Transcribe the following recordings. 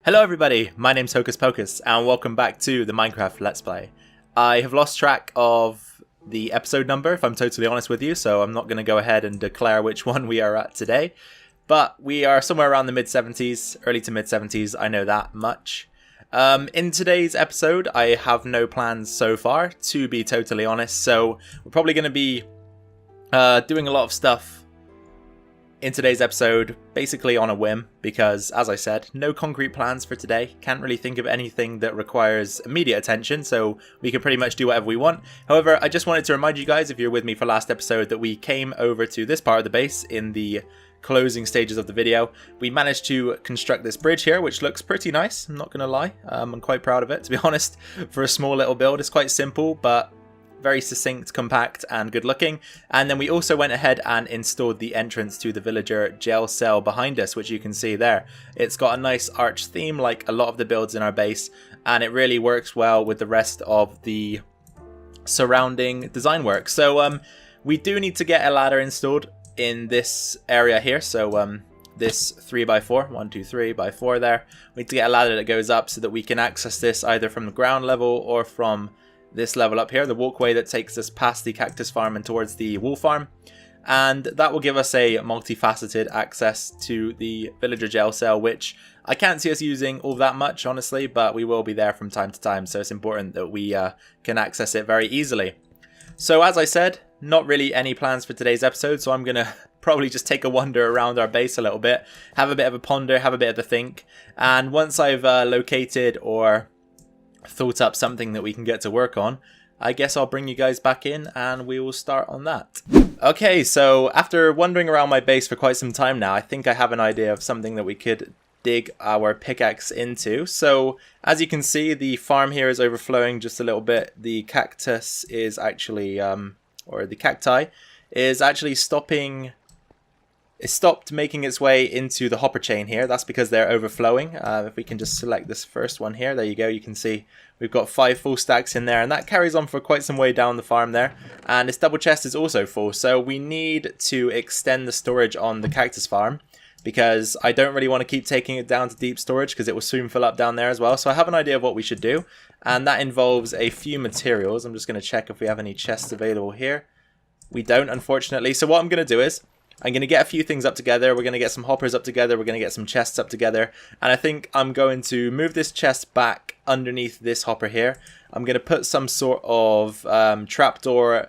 Hello everybody, my name's Hocus Pocus and welcome back to the Minecraft Let's Play. I have lost track of the episode number if I'm totally honest with you, so I'm not going to go ahead and declare which one we are at today. But we are somewhere around the mid-70s, early to mid-70s, I know that much. In today's episode I have no plans so far, to be totally honest, so we're probably going to be doing a lot of stuff in today's episode, basically on a whim, because, as I said, no concrete plans for today. Can't really think of anything that requires immediate attention, so we can pretty much do whatever we want. However, I just wanted to remind you guys, if you're with me for last episode, that we came over to this part of the base in the closing stages of the video. We managed to construct this bridge here, which looks pretty nice, I'm not going to lie. I'm quite proud of it, to be honest. For a small little build, it's quite simple, but very succinct, compact, and good looking. And then we also went ahead and installed the entrance to the villager jail cell behind us, which you can see there. It's got a nice arch theme like a lot of the builds in our base, and it really works well with the rest of the surrounding design work. So we do need to get a ladder installed in this area here. So this 3x4, 1, 2, 3x4 there. We need to get a ladder that goes up so that we can access this either from the ground level or from this level up here, the walkway that takes us past the cactus farm and towards the wool farm, and that will give us a multifaceted access to the villager jail cell, which I can't see us using all that much honestly, but we will be there from time to time, so it's important that we can access it very easily. So as I said, not really any plans for today's episode, so I'm gonna probably just take a wander around our base a little bit, have a bit of a ponder, have a bit of a think, and once I've located or thought up something that we can get to work on, I guess I'll bring you guys back in and we will start on that. Okay, so after wandering around my base for quite some time now, I think I have an idea of something that we could dig our pickaxe into. So as you can see, the farm here is overflowing just a little bit. The cactus is actually, or the cacti is actually stopping. It stopped making its way into the hopper chain here. That's because they're overflowing. If we can just select this first one here, there you go. You can see we've got 5 full stacks in there, and that carries on for quite some way down the farm there. And this double chest is also full, so we need to extend the storage on the cactus farm because I don't really want to keep taking it down to deep storage because it will soon fill up down there as well. So I have an idea of what we should do, and that involves a few materials. I'm just going to check if we have any chests available here. We don't, unfortunately. So what I'm going to do is I'm going to get a few things up together. We're going to get some hoppers up together. We're going to get some chests up together. And I think I'm going to move this chest back underneath this hopper here. I'm going to put some sort of trapdoor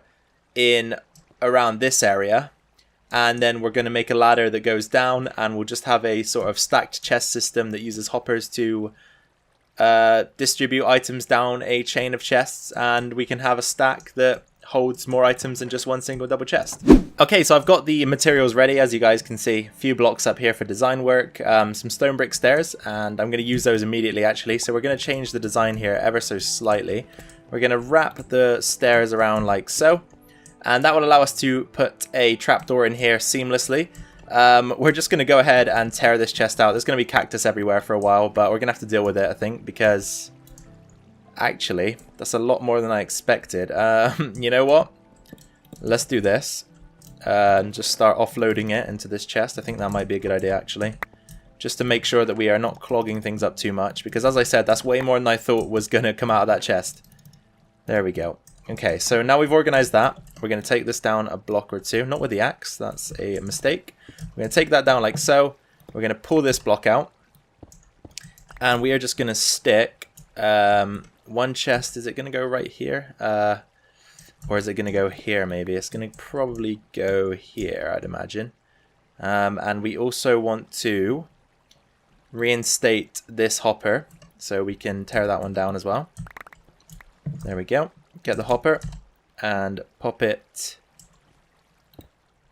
in around this area. And then we're going to make a ladder that goes down. And we'll just have a sort of stacked chest system that uses hoppers to distribute items down a chain of chests. And we can have a stack that holds more items than just one single double chest. Okay, so I've got the materials ready, as you guys can see. A few blocks up here for design work, some stone brick stairs, and I'm going to use those immediately actually. So we're going to change the design here ever so slightly. We're going to wrap the stairs around like so, and that will allow us to put a trapdoor in here seamlessly. We're just going to go ahead and tear this chest out. There's going to be cactus everywhere for a while, but we're going to have to deal with it, I think, because actually, that's a lot more than I expected. You know what? Let's do this. And just start offloading it into this chest. I think that might be a good idea, actually. Just to make sure that we are not clogging things up too much. Because as I said, that's way more than I thought was going to come out of that chest. There we go. Okay, so now we've organized that. We're going to take this down a block or two. Not with the axe. That's a mistake. We're going to take that down like so. We're going to pull this block out. And we are just going to stick one chest. Is it going to go right here? Or is it going to go here maybe? It's going to probably go here, I'd imagine. And we also want to reinstate this hopper so we can tear that one down as well. There we go. Get the hopper and pop it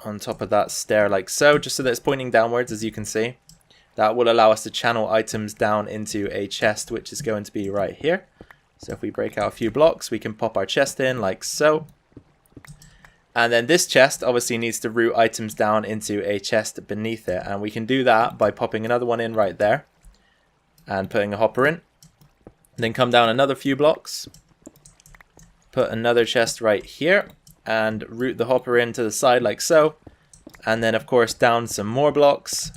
on top of that stair like so, just so that it's pointing downwards, as you can see. That will allow us to channel items down into a chest, which is going to be right here. So if we break out a few blocks, we can pop our chest in like so. And then this chest obviously needs to route items down into a chest beneath it. And we can do that by popping another one in right there. And putting a hopper in. Then come down another few blocks. Put another chest right here. And route the hopper in to the side like so. And then of course down some more blocks.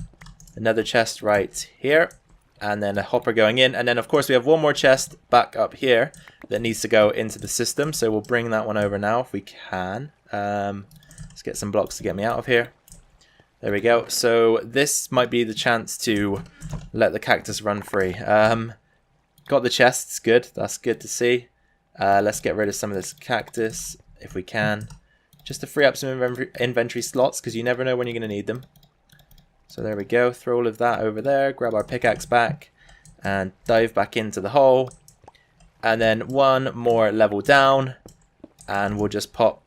Another chest right here. and then a hopper going in, and then of course we have one more chest back up here that needs to go into the system, so we'll bring that one over now if we can. Let's get some blocks to get me out of here. There we go. So this might be the chance to let the cactus run free. Got the chests, good, that's good to see. Let's get rid of some of this cactus if we can, just to free up some inventory slots, because you never know when you're going to need them. So there we go, throw all of that over there, grab our pickaxe back, and dive back into the hole. And then one more level down, and we'll just pop...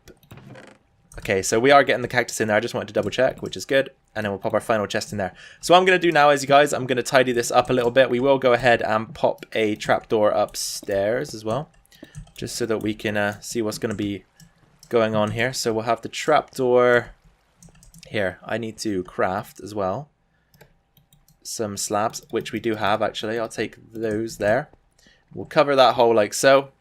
Okay, so we are getting the cactus in there, I just wanted to double check, which is good. And then we'll pop our final chest in there. So what I'm going to do now is, you guys, I'm going to tidy this up a little bit. We will go ahead and pop a trapdoor upstairs as well, just so that we can see what's going to be going on here. So we'll have the trapdoor... Here, I need to craft as well some slabs, which we do have actually. I'll take those there. We'll cover that hole like so.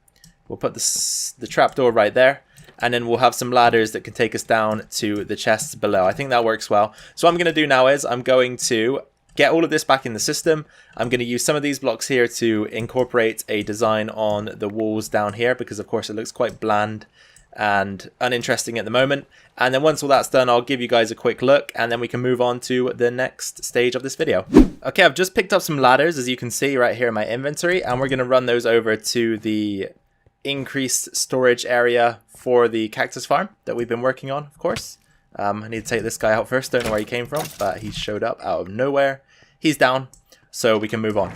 We'll put the trapdoor right there, and then we'll have some ladders that can take us down to the chests below. I think that works well. So what I'm going to do now is I'm going to get all of this back in the system. I'm going to use some of these blocks here to incorporate a design on the walls down here, because of course it looks quite bland and uninteresting at the moment. And then once all that's done, I'll give you guys a quick look, and then we can move on to the next stage of this video. Okay, I've just picked up some ladders, as you can see right here in my inventory, and we're going to run those over to the increased storage area for the cactus farm that we've been working on, of course. I need to take this guy out first. Don't know where he came from, but he showed up out of nowhere. He's down, so we can move on.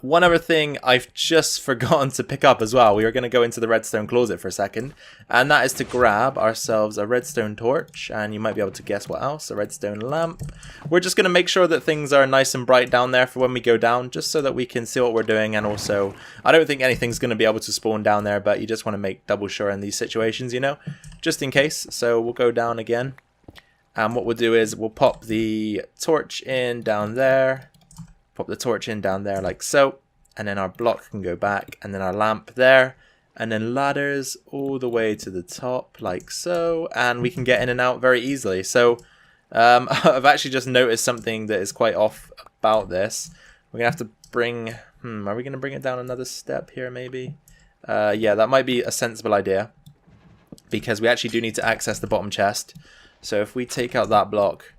One other thing I've just forgotten to pick up as well. We are going to go into the redstone closet for a second, and that is to grab ourselves a redstone torch, and you might be able to guess what else, a redstone lamp. We're just going to make sure that things are nice and bright down there for when we go down, just so that we can see what we're doing. And also, I don't think anything's going to be able to spawn down there, but you just want to make double sure in these situations, you know, just in case. So we'll go down again, and what we'll do is we'll pop the torch in down there. Pop the torch in down there like so, and then our block can go back, and then our lamp there, and then ladders all the way to the top like so, and we can get in and out very easily. So I've actually just noticed something that is quite off about this. We're gonna have to bring are we gonna bring it down another step here maybe? Yeah, that might be a sensible idea, because we actually do need to access the bottom chest. So if we take out that block,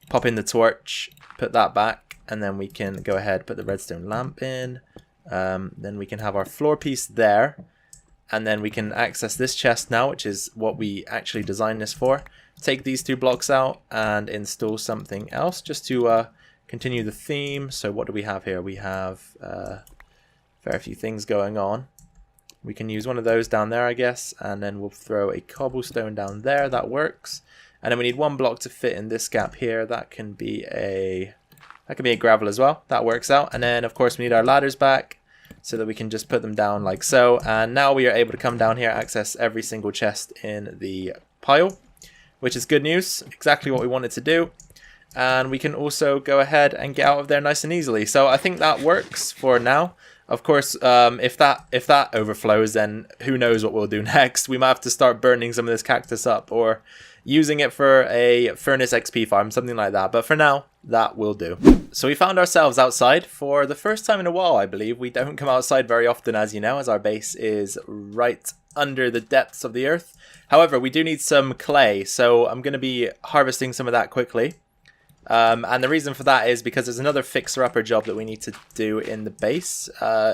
pop in the torch, put that back, and then we can go ahead, put the redstone lamp in. Then we can have our floor piece there. And then we can access this chest now, which is what we actually designed this for. Take these two blocks out and install something else just to continue the theme. So what do we have here? We have very few things going on. We can use one of those down there, I guess. And then we'll throw a cobblestone down there. That works. And then we need one block to fit in this gap here. That can be a gravel as well. That works out. And then, of course, we need our ladders back so that we can just put them down like so. And now we are able to come down here, access every single chest in the pile, which is good news. Exactly what we wanted to do. And we can also go ahead and get out of there nice and easily. So I think that works for now. Of course, if that overflows, then who knows what we'll do next. We might have to start burning some of this cactus up, or using it for a furnace XP farm, something like that. But for now, that will do. So we found ourselves outside for the first time in a while, I believe. We don't come outside very often, as you know, as our base is right under the depths of the earth. However, we do need some clay, so I'm going to be harvesting some of that quickly. And the reason for that is because there's another fixer-upper job that we need to do in the base,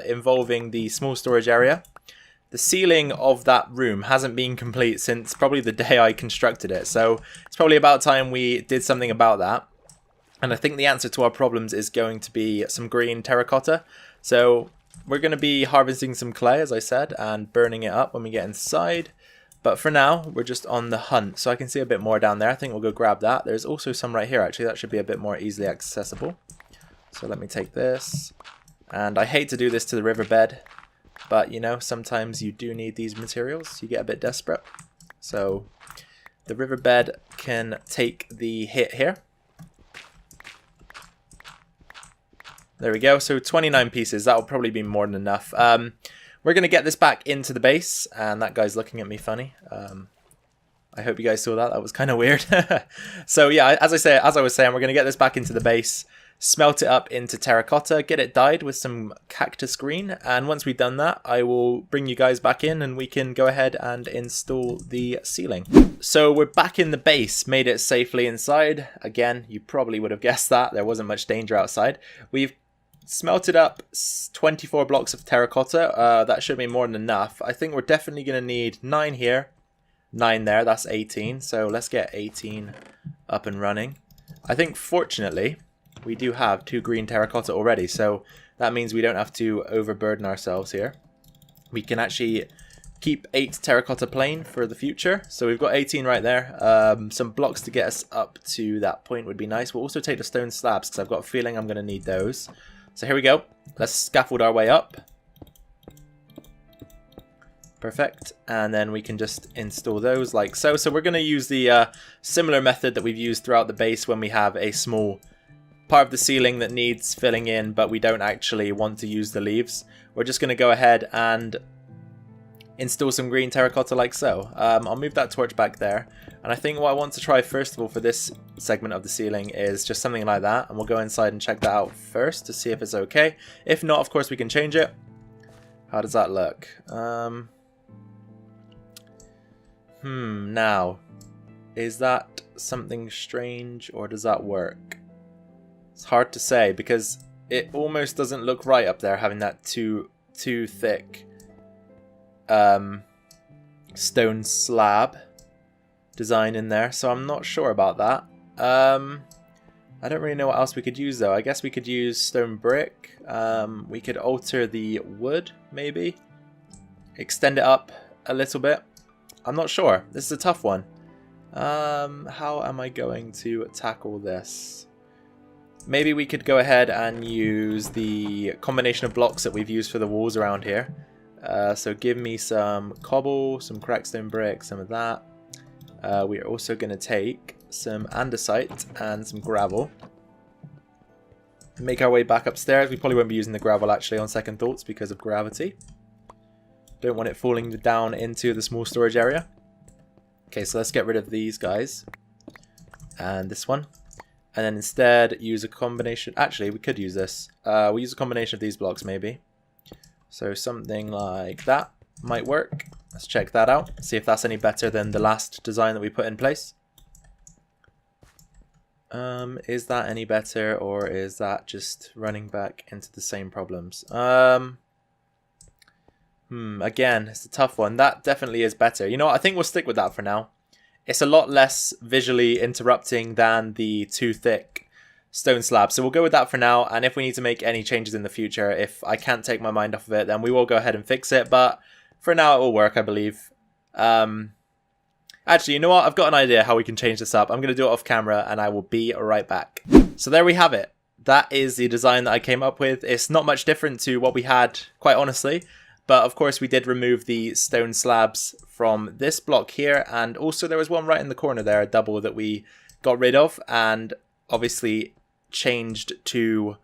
involving the small storage area. The ceiling of that room hasn't been complete since probably the day I constructed it, so it's probably about time we did something about that. And I think the answer to our problems is going to be some green terracotta. So we're going to be harvesting some clay, as I said, and burning it up when we get inside. But for now, we're just on the hunt. So I can see a bit more down there. I think we'll go grab that. There's also some right here, actually. That should be a bit more easily accessible. So let me take this. And I hate to do this to the riverbed, but, you know, sometimes you do need these materials. You get a bit desperate. So the riverbed can take the hit here. There we go. So 29 pieces. That will probably be more than enough. We're going to get this back into the base, and that guy's looking at me funny. I hope you guys saw that. That was kind of weird. So yeah, as I was saying, we're going to get this back into the base smelt it up into terracotta, get it dyed with some cactus green, and once we've done that, I will bring you guys back in and we can go ahead and install the ceiling. So we're back in the base, made it safely inside. Again, you probably would have guessed that, there wasn't much danger outside. We've smelted up 24 blocks of terracotta, that should be more than enough. I think we're definitely going to need 9 here, 9 there, that's 18, so let's get 18 up and running. I think fortunately, we do have 2 green terracotta already, so that means we don't have to overburden ourselves here. We can actually keep 8 terracotta plain for the future, so we've got 18 right there. Some blocks to get us up to that point would be nice. We'll also take the stone slabs, because I've got a feeling I'm going to need those. So here we go. Let's scaffold our way up. Perfect, and then we can just install those like so. So we're going to use the similar method that we've used throughout the base when we have a small part of the ceiling that needs filling in, but we don't actually want to use the leaves. We're just going to go ahead and install some green terracotta like so. I'll move that torch back there, and I think what I want to try first of all for this segment of the ceiling is just something like that, and we'll go inside and check that out first to see if it's okay. If not, of course we can change it. How does that look? Now, is that something strange or does that work? It's hard to say because it almost doesn't look right up there having that too thick stone slab design in there, so I'm not sure about that. I don't really know what else we could use though. I guess we could use stone brick. We could alter the wood maybe, extend it up a little bit. I'm not sure. This is a tough one. How am I going to tackle this? Maybe we could go ahead and use the combination of blocks that we've used for the walls around here. So give me some cobble, some crackstone brick, some of that. We're also going to take some andesite and some gravel. Make our way back upstairs. We probably won't be using the gravel actually on second thoughts because of gravity. Don't want it falling down into the small storage area. Okay, so let's get rid of these guys. And this one. And then instead use a combination. Actually, we could use this. We'll use a combination of these blocks maybe. So something like that might work. Let's check that out. See if that's any better than the last design that we put in place. Is that any better, or is that just running back into the same problems? Again, it's a tough one. That definitely is better. You know what? I think we'll stick with that for now. It's a lot less visually interrupting than the too thick stone slab. So we'll go with that for now. And if we need to make any changes in the future, if I can't take my mind off of it, then we will go ahead and fix it. But for now, it will work, I believe. Actually, you know what? I've got an idea how we can change this up. I'm going to do it off camera and I will be right back. So there we have it. That is the design that I came up with. It's not much different to what we had, quite honestly. But of course we did remove the stone slabs from this block here, and also there was one right in the corner there, a double that we got rid of and obviously changed to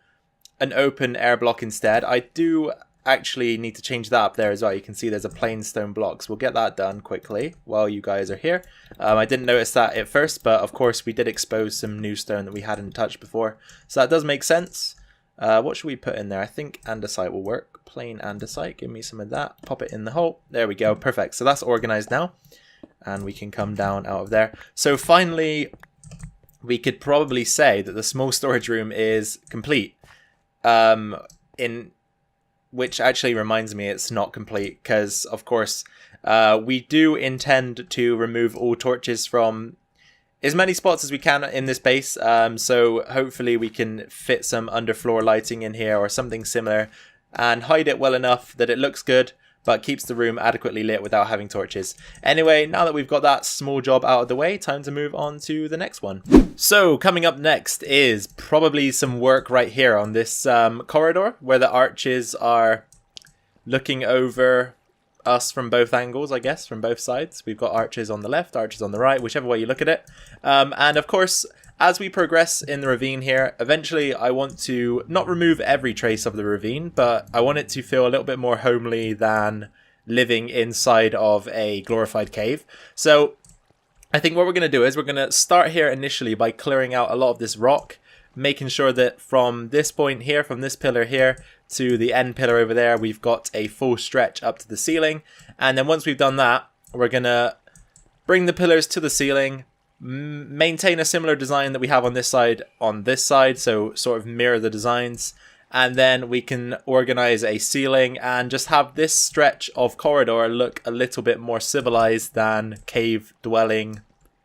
an open air block instead. I do actually need to change that up there as well. You can see there's a plain stone block, so we'll get that done quickly while you guys are here. I didn't notice that at first, but of course we did expose some new stone that we hadn't touched before, so that does make sense. What should we put in there? I think andesite will work. Plain andesite, give me some of that, pop it in the hole. There we go, perfect. So that's organized now, and we can come down out of there. So finally, we could probably say that the small storage room is complete. In which actually reminds me it's not complete, because of course we do intend to remove all torches from as many spots as we can in this base, so hopefully we can fit some underfloor lighting in here or something similar and hide it well enough that it looks good but keeps the room adequately lit without having torches. Anyway, now that we've got that small job out of the way, time to move on to the next one. So coming up next is probably some work right here on this corridor where the arches are looking over us from both angles, I guess, from both sides. We've got arches on the left, arches on the right, whichever way you look at it. And of course, as we progress in the ravine here, eventually I want to not remove every trace of the ravine, but I want it to feel a little bit more homely than living inside of a glorified cave. So I think what we're going to do is we're going to start here initially by clearing out a lot of this rock. making sure that from this point here, from this pillar here to the end pillar over there, we've got a full stretch up to the ceiling. And then once we've done that, we're going to bring the pillars to the ceiling, maintain a similar design that we have on this side, so sort of mirror the designs. And then we can organize a ceiling and just have this stretch of corridor look a little bit more civilized than cave dwelling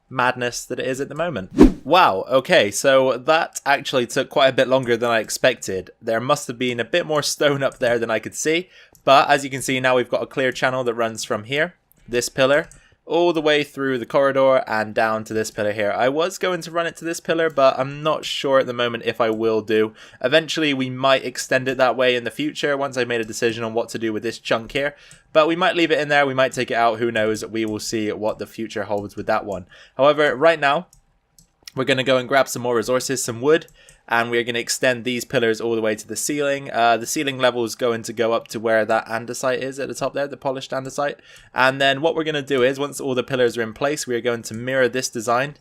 madness that it is at the moment. Wow, okay, so that actually took quite a bit longer than I expected. There must have been a bit more stone up there than I could see, but as you can see now we've got a clear channel that runs from here, this pillar, all the way through the corridor and down to this pillar here. I was going to run it to this pillar, but I'm not sure at the moment if I will do. Eventually we might extend it that way in the future once I've made a decision on what to do with this chunk here. But we might leave it in there, we might take it out, who knows, we will see what the future holds with that one. However, right now, we're going to go and grab some more resources, some wood, and we're going to extend these pillars all the way to the ceiling. The ceiling level is going to go up to where that andesite is at the top there, the polished andesite. And then what we're going to do is, once all the pillars are in place, we are going to mirror this design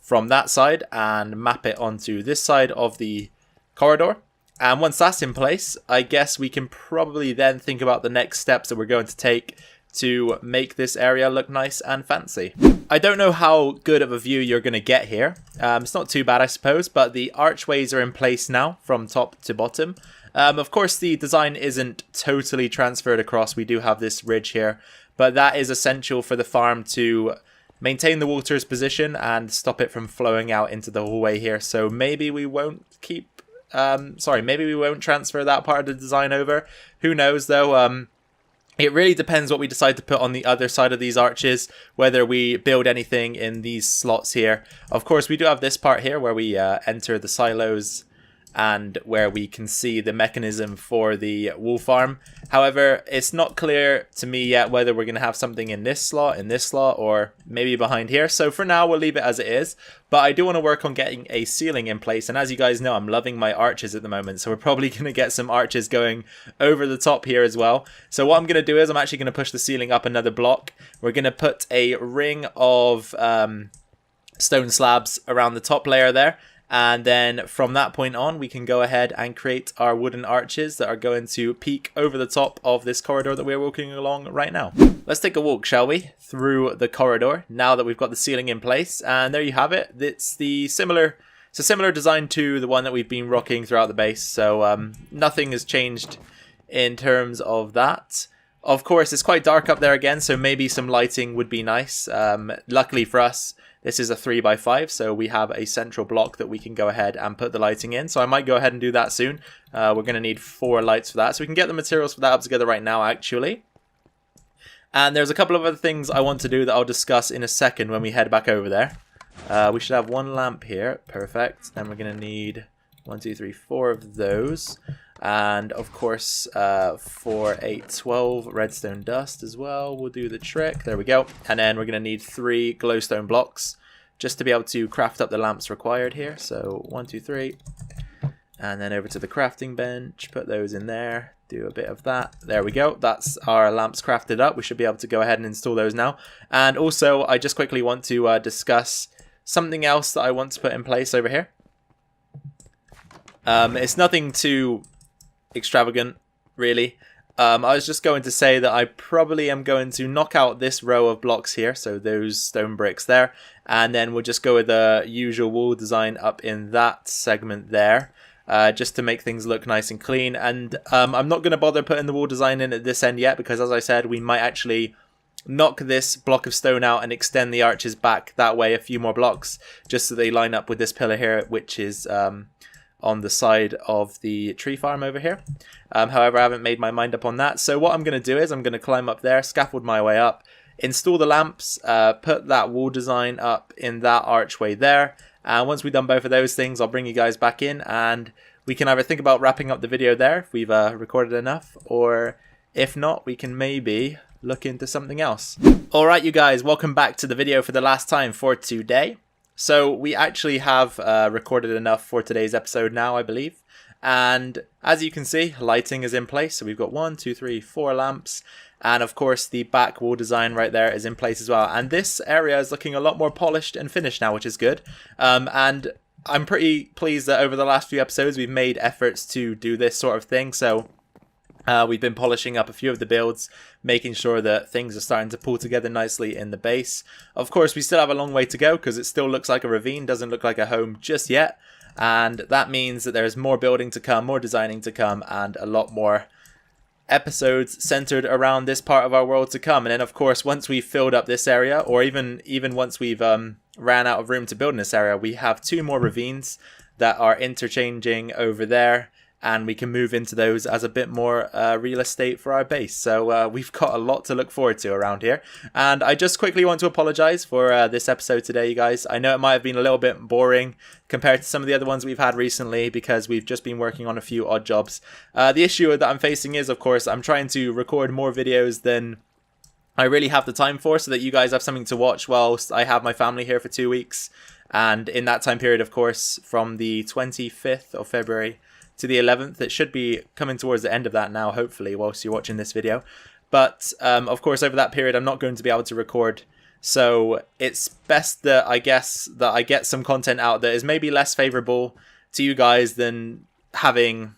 from that side and map it onto this side of the corridor. And once that's in place, I guess we can probably then think about the next steps that we're going to take to make this area look nice and fancy. I don't know how good of a view you're going to get here. It's not too bad, I suppose, but the archways are in place now from top to bottom. Of course, the design isn't totally transferred across. We do have this ridge here, but that is essential for the farm to maintain the water's position and stop it from flowing out into the hallway here. So maybe we won't maybe we won't transfer that part of the design over. Who knows, though. It really depends what we decide to put on the other side of these arches, whether we build anything in these slots here. Of course, we do have this part here where we enter the silos and where we can see the mechanism for the wool farm. However, it's not clear to me yet whether we're going to have something in this slot, or maybe behind here. So for now, we'll leave it as it is. But I do want to work on getting a ceiling in place. And as you guys know, I'm loving my arches at the moment. So we're probably going to get some arches going over the top here as well. So what I'm going to do is I'm actually going to push the ceiling up another block. We're going to put a ring of stone slabs around the top layer there. And then from that point on, we can go ahead and create our wooden arches that are going to peek over the top of this corridor that we're walking along right now. Let's take a walk, shall we, through the corridor now that we've got the ceiling in place. And there you have it. It's a similar design to the one that we've been rocking throughout the base. So nothing has changed in terms of that. Of course, it's quite dark up there again, so maybe some lighting would be nice. Luckily for us, this is a 3x5, so we have a central block that we can go ahead and put the lighting in. So I might go ahead and do that soon. We're going to need 4 lights for that. So we can get the materials for that up together right now, actually. And there's a couple of other things I want to do that I'll discuss in a second when we head back over there. We should have 1 lamp here. Perfect. Then we're going to need 1, 2, 3, 4 of those. And of course, 4, 8, 12 redstone dust as well will do the trick. There we go. And then we're going to need 3 glowstone blocks just to be able to craft up the lamps required here. So 1, 2, 3. And then over to the crafting bench. Put those in there. Do a bit of that. There we go. That's our lamps crafted up. We should be able to go ahead and install those now. And also, I just quickly want to discuss something else that I want to put in place over here. It's nothing too extravagant, really. I was just going to say that I probably am going to knock out this row of blocks here, so those stone bricks there, and then we'll just go with the usual wall design up in that segment there, just to make things look nice and clean. And I'm not going to bother putting the wall design in at this end yet, because as I said, we might actually knock this block of stone out and extend the arches back that way a few more blocks, just so they line up with this pillar here, which is on the side of the tree farm over here. However, I haven't made my mind up on that. So what I'm going to do is I'm going to climb up there, scaffold my way up, install the lamps, put that wall design up in that archway there. And once we've done both of those things, I'll bring you guys back in and we can either think about wrapping up the video there if we've recorded enough, or if not, we can maybe look into something else. Alright you guys, welcome back to the video for the last time for today. So we actually have recorded enough for today's episode now, I believe. And as you can see, lighting is in place. So we've got 1, 2, 3, 4 lamps. And of course, the back wall design right there is in place as well. And this area is looking a lot more polished and finished now, which is good. And I'm pretty pleased that over the last few episodes we've made efforts to do this sort of thing. So we've been polishing up a few of the builds, making sure that things are starting to pull together nicely in the base. Of course, we still have a long way to go because it still looks like a ravine, doesn't look like a home just yet. And that means that there's more building to come, more designing to come, and a lot more episodes centered around this part of our world to come. And then, of course, once we've filled up this area, or even once we've ran out of room to build in this area, we have 2 more ravines that are interchanging over there, and we can move into those as a bit more real estate for our base. So we've got a lot to look forward to around here. And I just quickly want to apologize for this episode today, you guys. I know it might have been a little bit boring compared to some of the other ones we've had recently because we've just been working on a few odd jobs. The issue that I'm facing is, of course, I'm trying to record more videos than I really have the time for, so that you guys have something to watch whilst I have my family here for 2 weeks. And in that time period, of course, from the 25th of February to the 11th. It should be coming towards the end of that now, hopefully, whilst you're watching this video. But, of course, over that period, I'm not going to be able to record. So it's best that I guess that I get some content out that is maybe less favorable to you guys than having...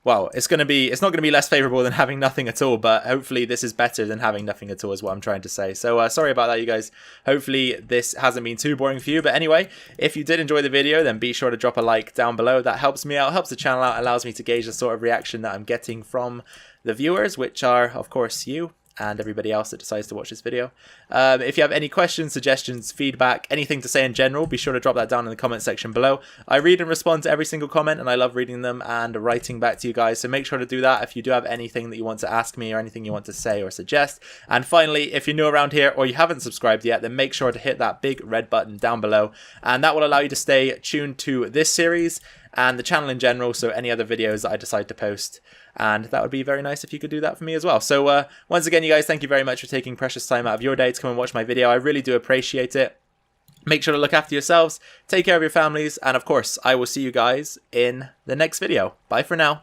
well, it's not going to be less favorable than having nothing at all, but hopefully this is better than having nothing at all is what I'm trying to say. So sorry about that, you guys. Hopefully this hasn't been too boring for you. But anyway, if you did enjoy the video, then be sure to drop a like down below. That helps me out, helps the channel out, allows me to gauge the sort of reaction that I'm getting from the viewers, which are, of course, you and everybody else that decides to watch this video. If you have any questions, suggestions, feedback, anything to say in general, be sure to drop that down in the comment section below. I read and respond to every single comment, and I love reading them and writing back to you guys, so make sure to do that if you do have anything that you want to ask me or anything you want to say or suggest. And finally, if you're new around here or you haven't subscribed yet, then make sure to hit that big red button down below, and that will allow you to stay tuned to this series and the channel in general, so any other videos that I decide to post. And that would be very nice if you could do that for me as well. So once again, you guys, thank you very much for taking precious time out of your day to come and watch my video. I really do appreciate it. Make sure to look after yourselves, take care of your families, and of course, I will see you guys in the next video. Bye for now.